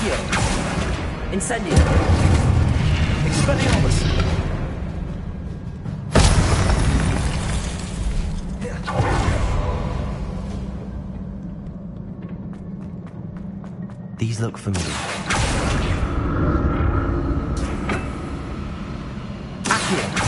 Accio. Incendio. Expelliarmus. These look familiar. Accio.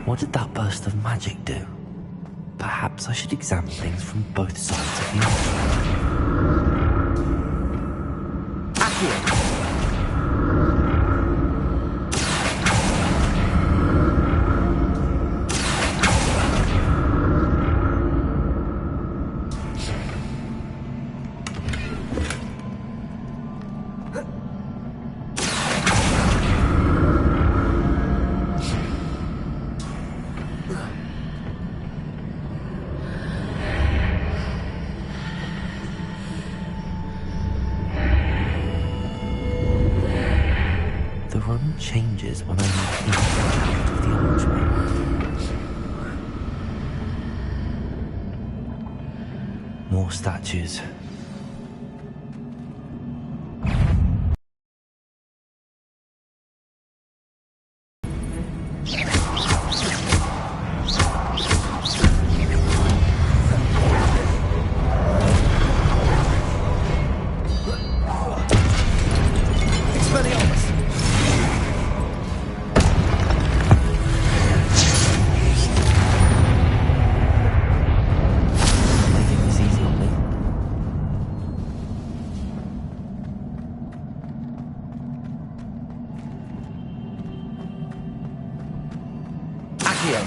What did that burst of magic do? Perhaps I should examine things from both sides of the altar. Accio. The room changes when I move in and out of the archway. More statues. Expelliarmus. Making this easy on me. Accio.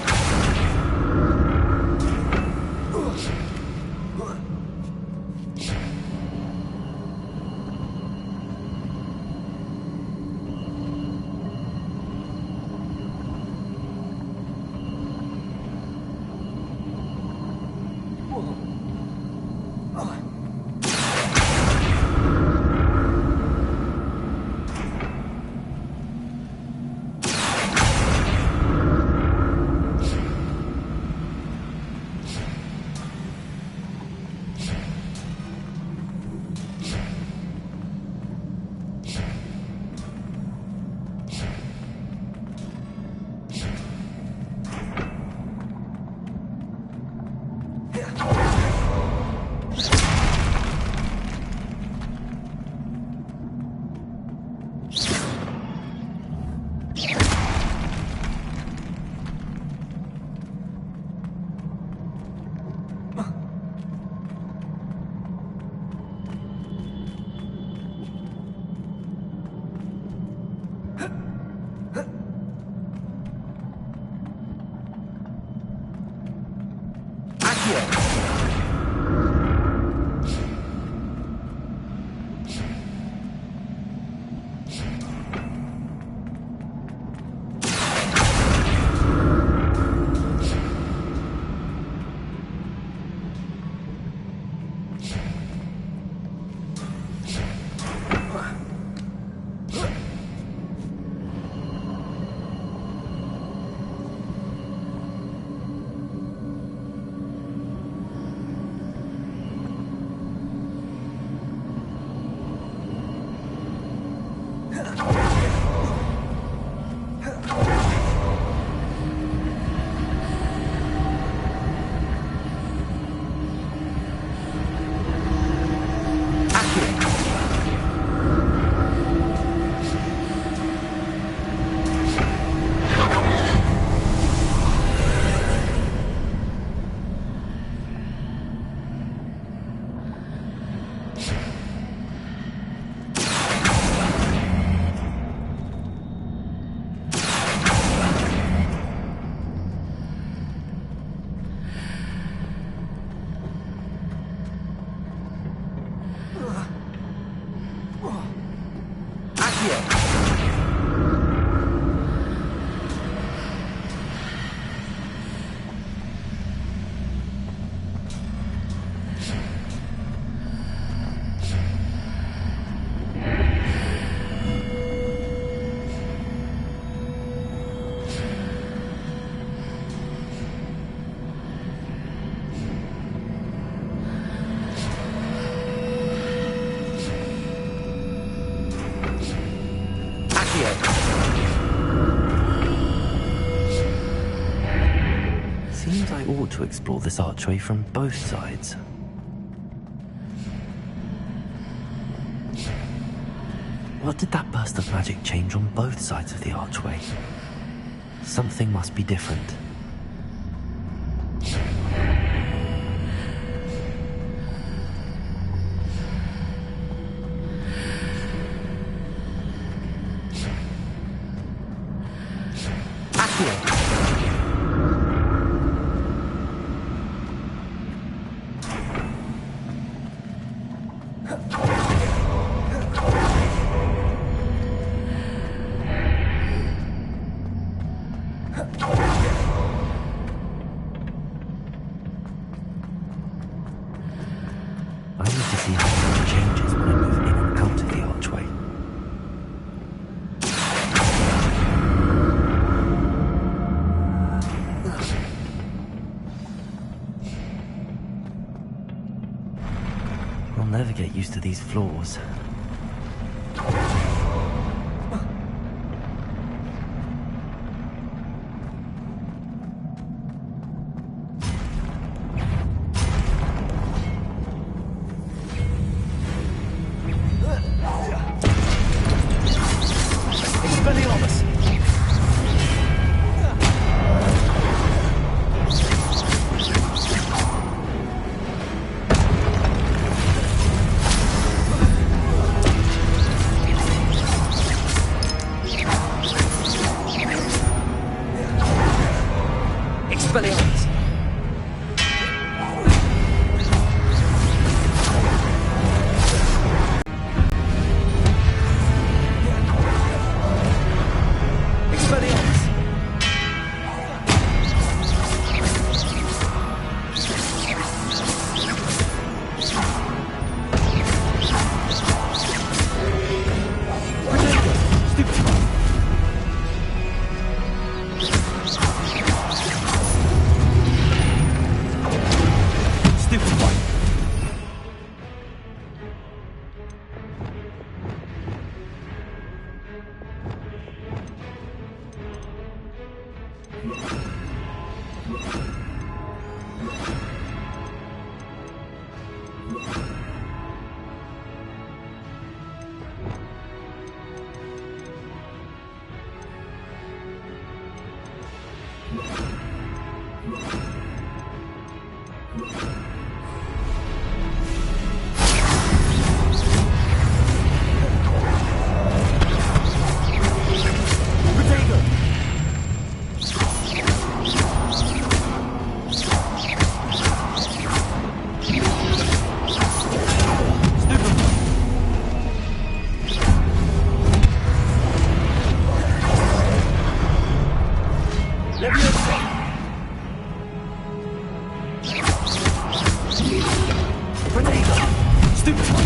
to explore this archway from both sides. What did that burst of magic change on both sides of the archway? Something must be different. Accio. I need to see how it changes when I move in and out of the archway. I'll never get used to these floors. Expelliarmus. Expelliarmus. Expelliarmus. Protego. Stupefy. Stupefy. Protego. Stupefy. Leviosa. Protego. Stupefy.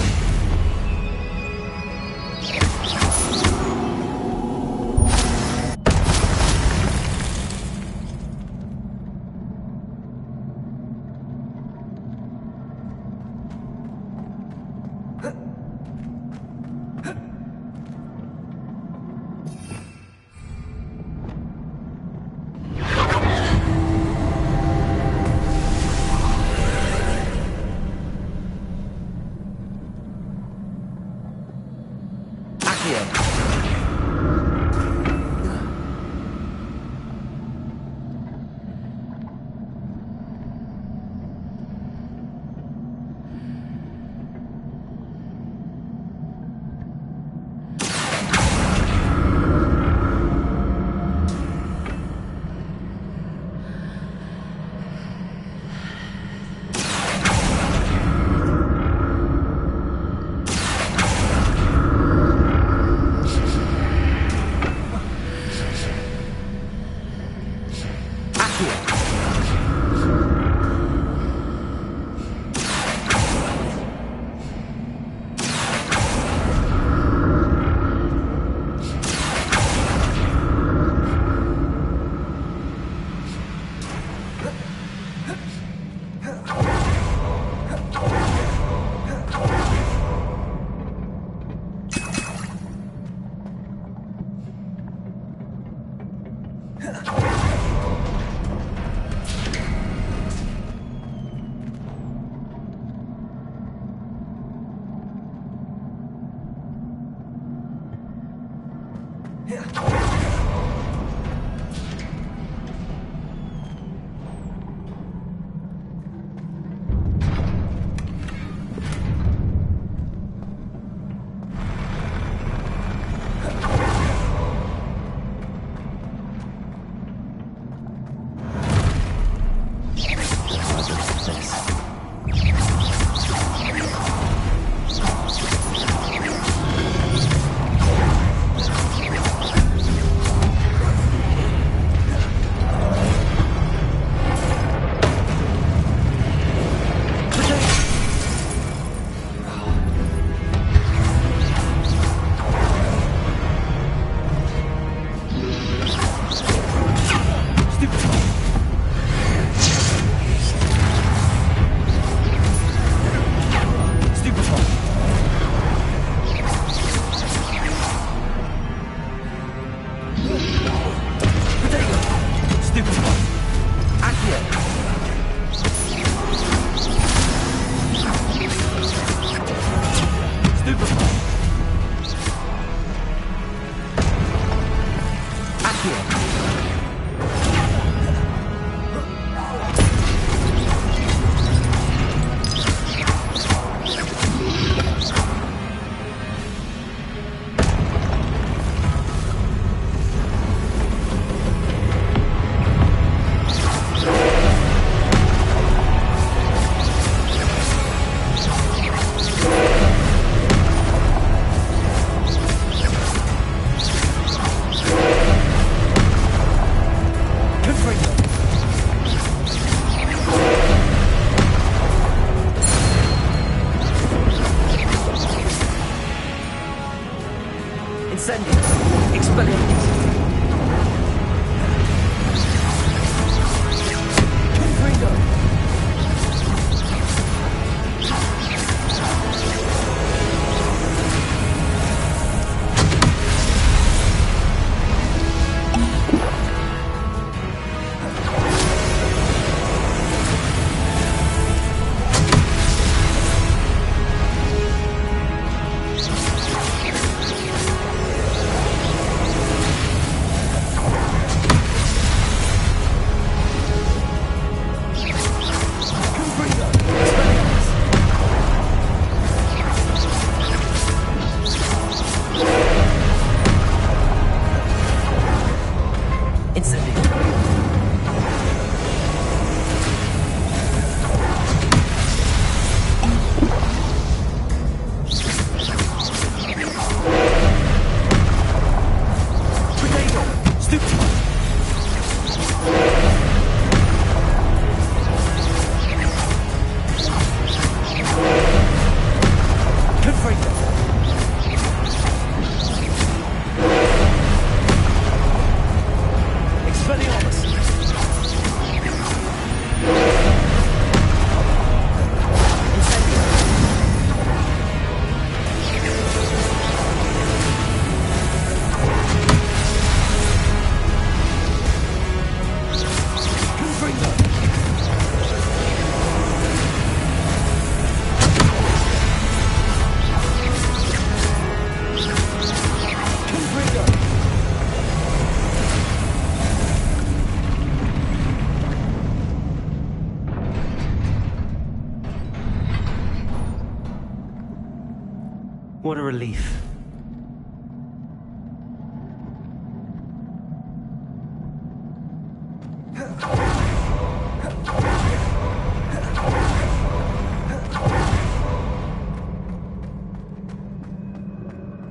What a relief.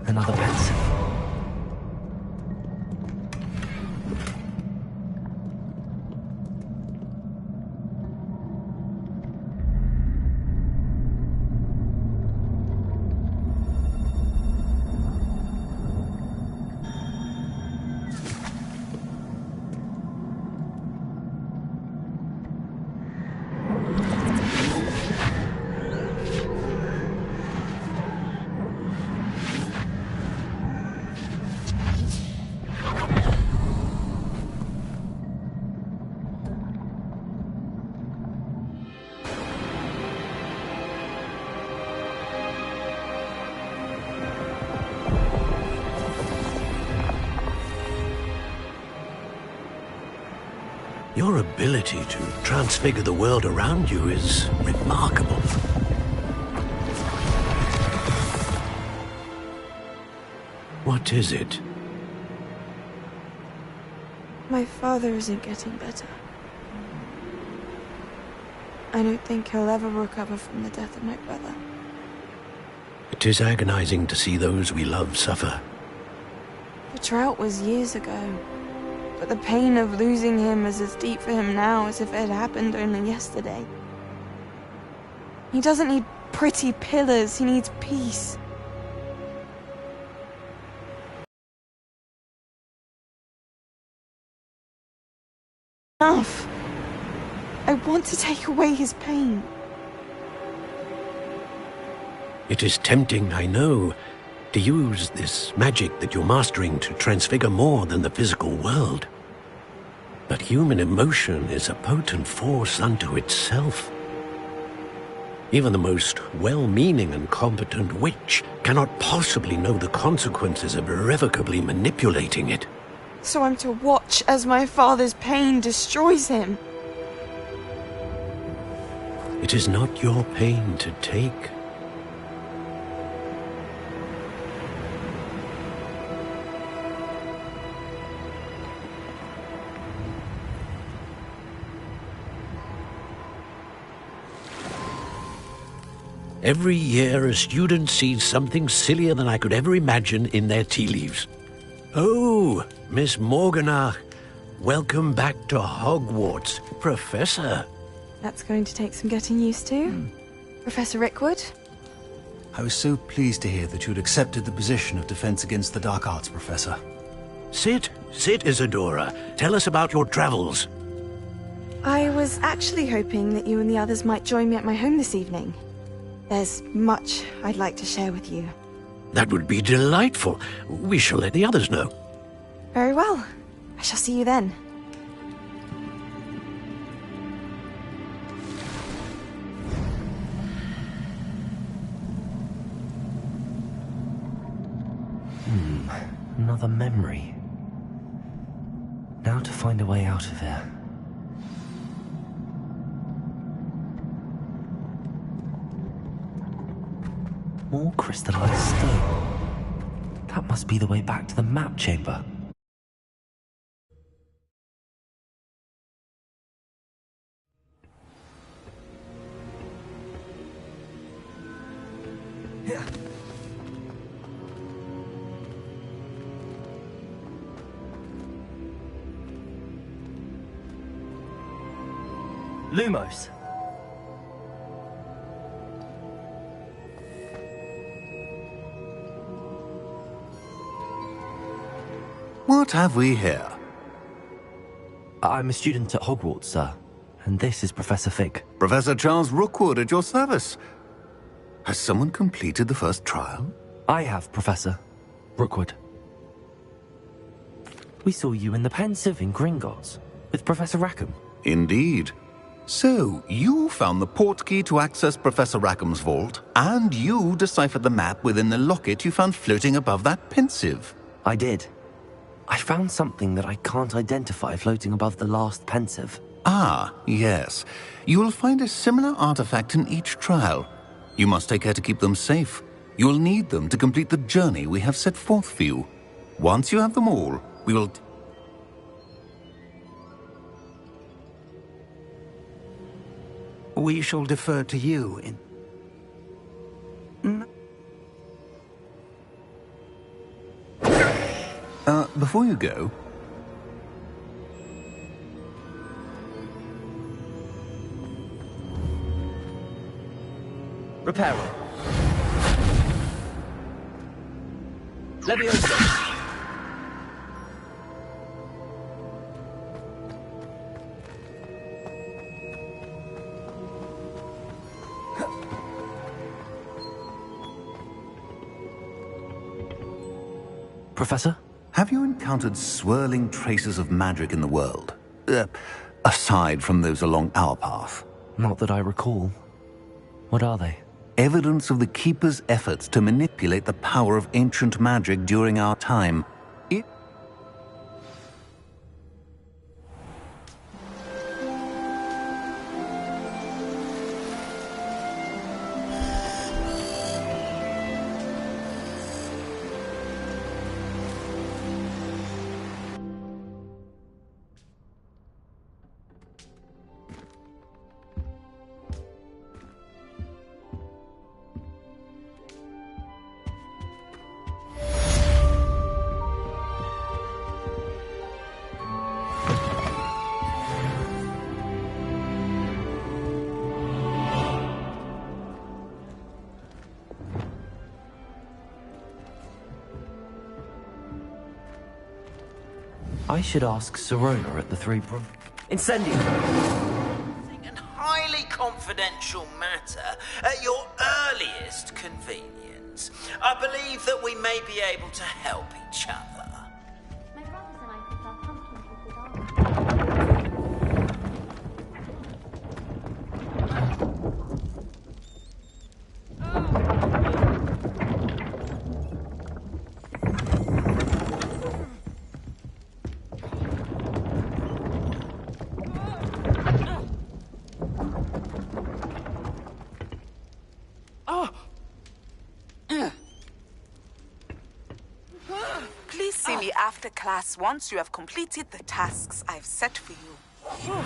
Another pencil. Your ability to transfigure the world around you is remarkable. What is it? My father isn't getting better. I don't think he'll ever recover from the death of my brother. It is agonizing to see those we love suffer. The drought was years ago, but the pain of losing him is as deep for him now as if it had happened only yesterday. He doesn't need pretty pillars, he needs peace. Enough! I want to take away his pain. It is tempting, I know, to use this magic that you're mastering to transfigure more than the physical world. But human emotion is a potent force unto itself. Even the most well-meaning and competent witch cannot possibly know the consequences of irrevocably manipulating it. So I'm to watch as my father's pain destroys him. It is not your pain to take. Every year, a student sees something sillier than I could ever imagine in their tea leaves. Oh, Miss Morganach, welcome back to Hogwarts, Professor. That's going to take some getting used to. Professor Rickwood? I was so pleased to hear that you'd accepted the position of Defense Against the Dark Arts, Professor. Sit, Isadora. Tell us about your travels. I was actually hoping that you and the others might join me at my home this evening. There's much I'd like to share with you. That would be delightful. We shall let the others know. Very well. I shall see you then. Another memory. Now to find a way out of here. More crystallized stone. That must be the way back to the map chamber. Lumos. What have we here? I'm a student at Hogwarts, sir. And this is Professor Fig. Professor Charles Rookwood at your service. Has someone completed the first trial? I have, Professor Rookwood. We saw you in the Pensive in Gringotts with Professor Rackham. Indeed. So, you found the portkey to access Professor Rackham's vault, and you deciphered the map within the locket you found floating above that Pensive. I did. I found something that I can't identify floating above the last Pensive. Ah, yes. You will find a similar artifact in each trial. You must take care to keep them safe. You will need them to complete the journey we have set forth for you. Once you have them all, we will... We shall defer to you in... Before you go... Reparo. Leviosa. Professor? Have you encountered swirling traces of magic in the world? Aside from those along our path? Not that I recall. What are they? Evidence of the Keeper's efforts to manipulate the power of ancient magic during our time. I should ask Sirona at the Three Bro... Incendio! And highly confidential matter at your earliest convenience. I believe that we may be able to help each other. My brothers and I put our pumpkins Please see me after class once you have completed the tasks I've set for you.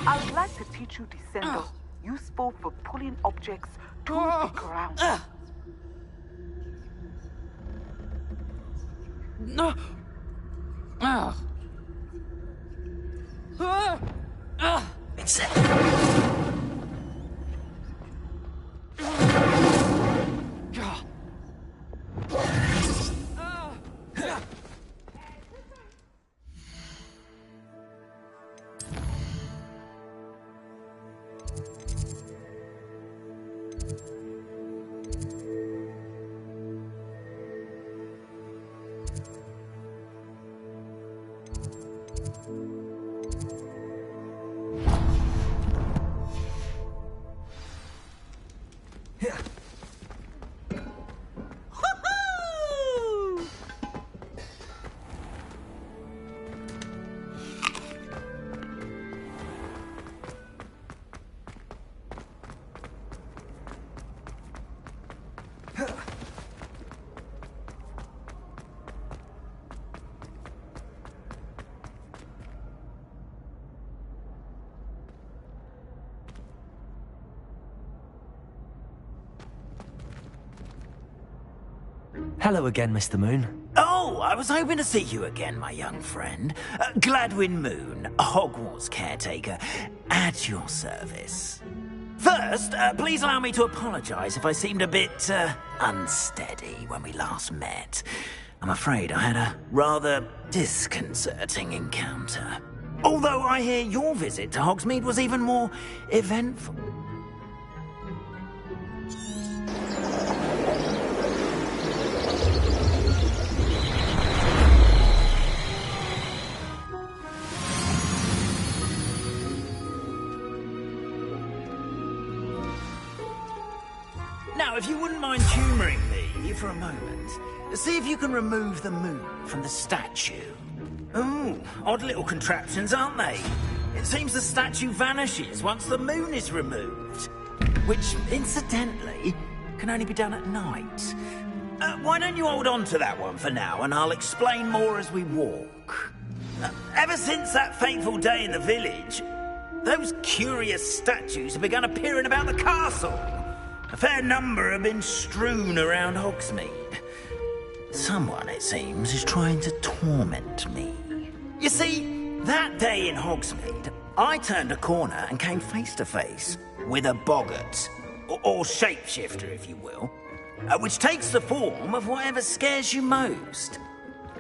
I would like to teach you Descendo, useful for pulling objects to the ground. Hello again, Mr. Moon. Oh, I was hoping to see you again, my young friend. Gladwin Moon, Hogwarts caretaker, at your service. First, please allow me to apologize if I seemed a bit, unsteady when we last met. I'm afraid I had a rather disconcerting encounter. Although I hear your visit to Hogsmeade was even more eventful. Now, if you wouldn't mind humouring me for a moment, see if you can remove the moon from the statue. Ooh, odd little contraptions, aren't they? It seems the statue vanishes once the moon is removed. Which, incidentally, can only be done at night. Why don't you hold on to that one for now, and I'll explain more as we walk. Ever since that fateful day in the village, those curious statues have begun appearing about the castle. A fair number have been strewn around Hogsmeade. Someone, it seems, is trying to torment me. You see, that day in Hogsmeade, I turned a corner and came face to face with a boggart, or shapeshifter, if you will, which takes the form of whatever scares you most.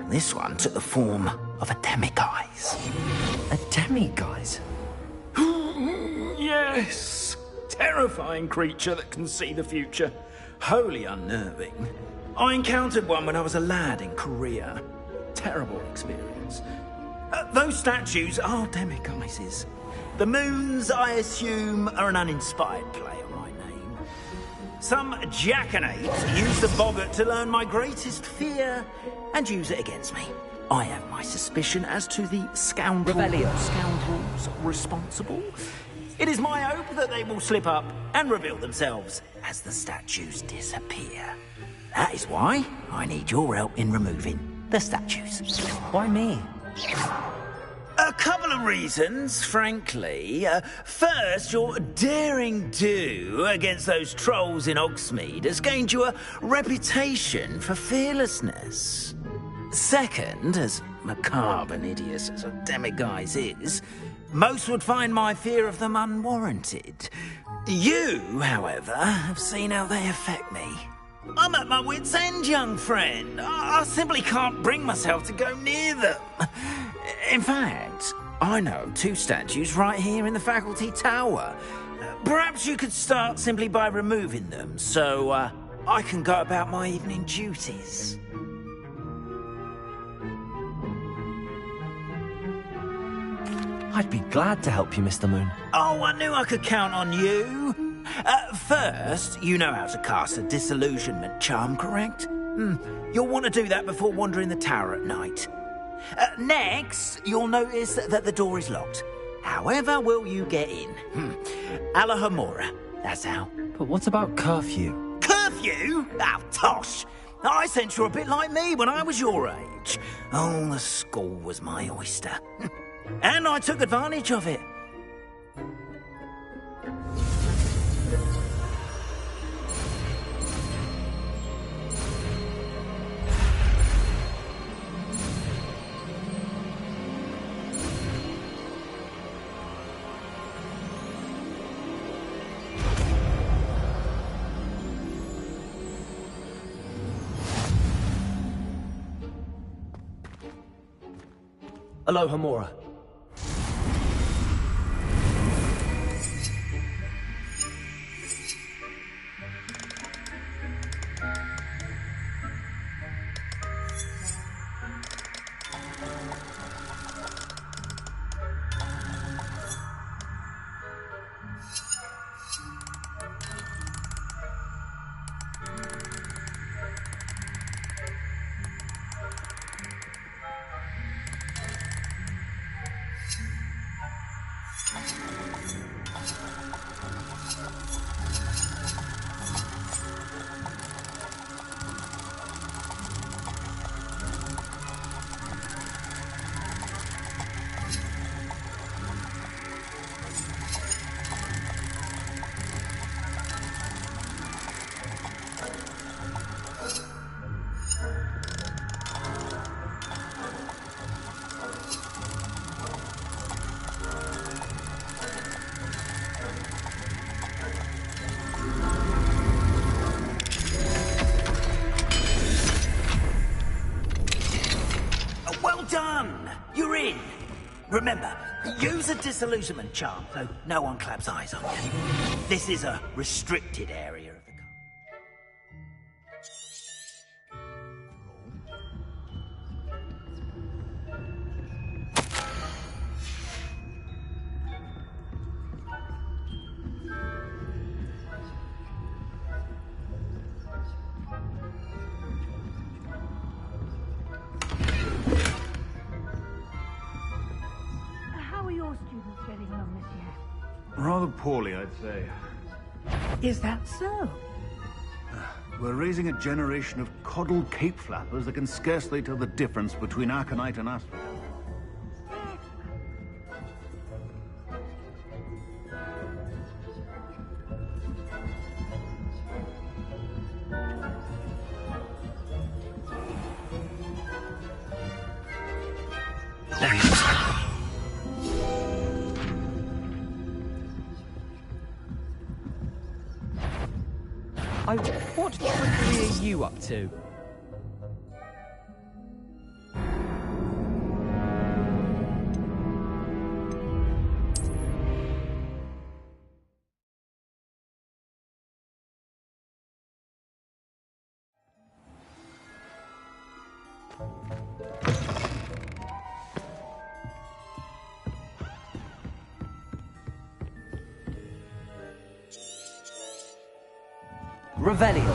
This one took the form of a demiguise. A demiguise? Yes. Terrifying creature that can see the future. Wholly unnerving. I encountered one when I was a lad in Korea. Terrible experience. Those statues are demiguises. The moons, I assume, are an uninspired play on my name. Some jackanapes use the boggart to learn my greatest fear and use it against me. I have my suspicion as to the scoundrels responsible. It is my hope that they will slip up and reveal themselves as the statues disappear. That is why I need your help in removing the statues. Why me? A couple of reasons, frankly. First, your daring do against those trolls in Hogsmeade has gained you a reputation for fearlessness. Second, as macabre and hideous as a demiguise is, most would find my fear of them unwarranted. You, however, have seen how they affect me. I'm at my wit's end, young friend. I simply can't bring myself to go near them. In fact, I know 2 statues right here in the faculty tower. Perhaps you could start simply by removing them, so I can go about my evening duties. I'd be glad to help you, Mr. Moon. Oh, I knew I could count on you. First, you know how to cast a disillusionment charm, correct? You'll want to do that before wandering the tower at night. Next, you'll notice that the door is locked. However will you get in? Alohomora, that's how. But what about curfew? Curfew? Oh, tosh! I sense you're a bit like me when I was your age. Oh, the school was my oyster. And I took advantage of it. Alohomora. Done! You're in! Remember, use a disillusionment charm so no one claps eyes on you. This is a restricted area of the Students getting along this year? Rather poorly, I'd say. Is that so? We're raising a generation of coddled cape flappers that can scarcely tell the difference between Aconite and Asphodel. What trickery are you up to? Revelio.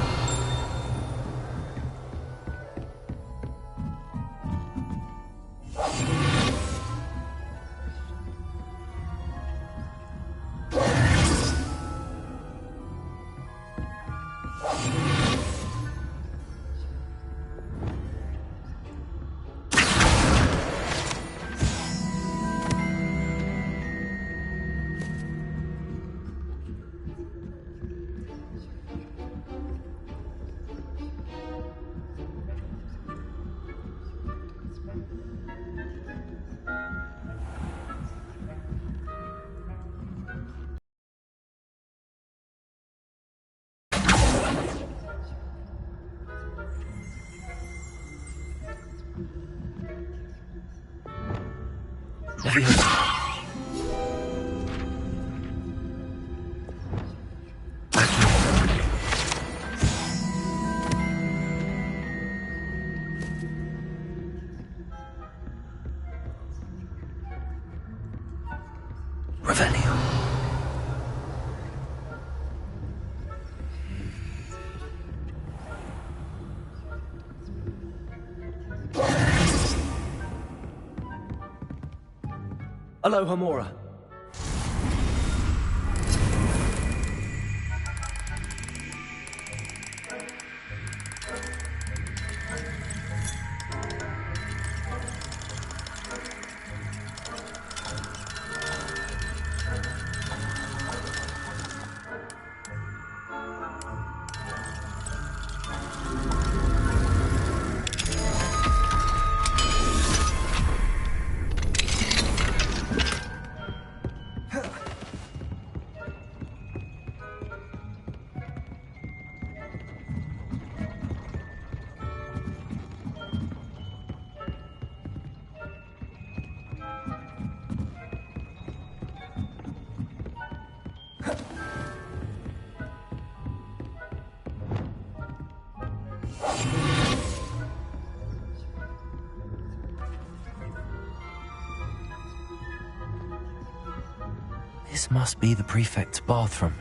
Revelio. Aloha Mora. This must be the prefect's bathroom.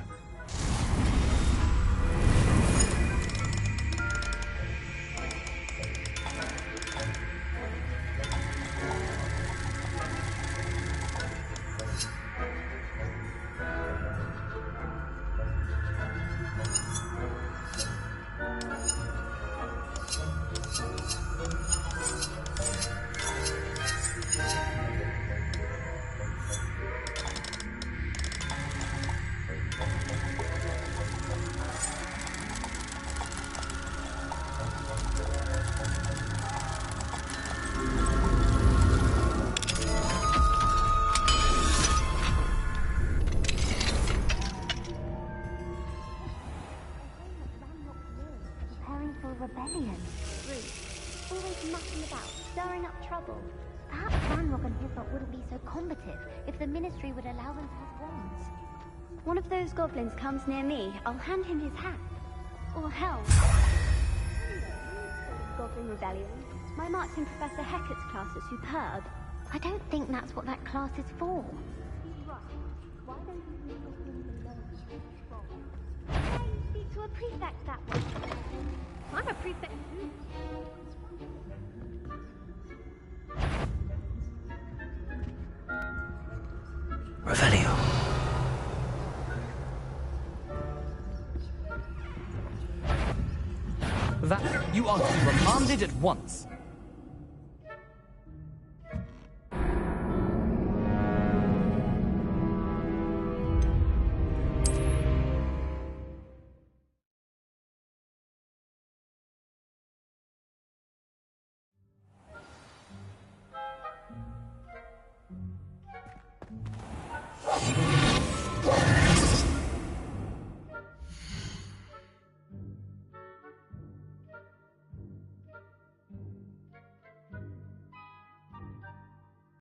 Rebellion. Rude. Always mucking about, stirring up trouble. Perhaps Ranrock and his lot wouldn't be so combative if the Ministry would allow them to have wands. One of those goblins comes near me, I'll hand him his hat. Or hell. Goblin Rebellion. My marks in Professor Hecat's class are superb. I don't think that's what that class is for. He's right. Why don't you leave him alone? Why you speak to a prefect that way? I'm a prefect. Revelio. That you are to be remanded at once.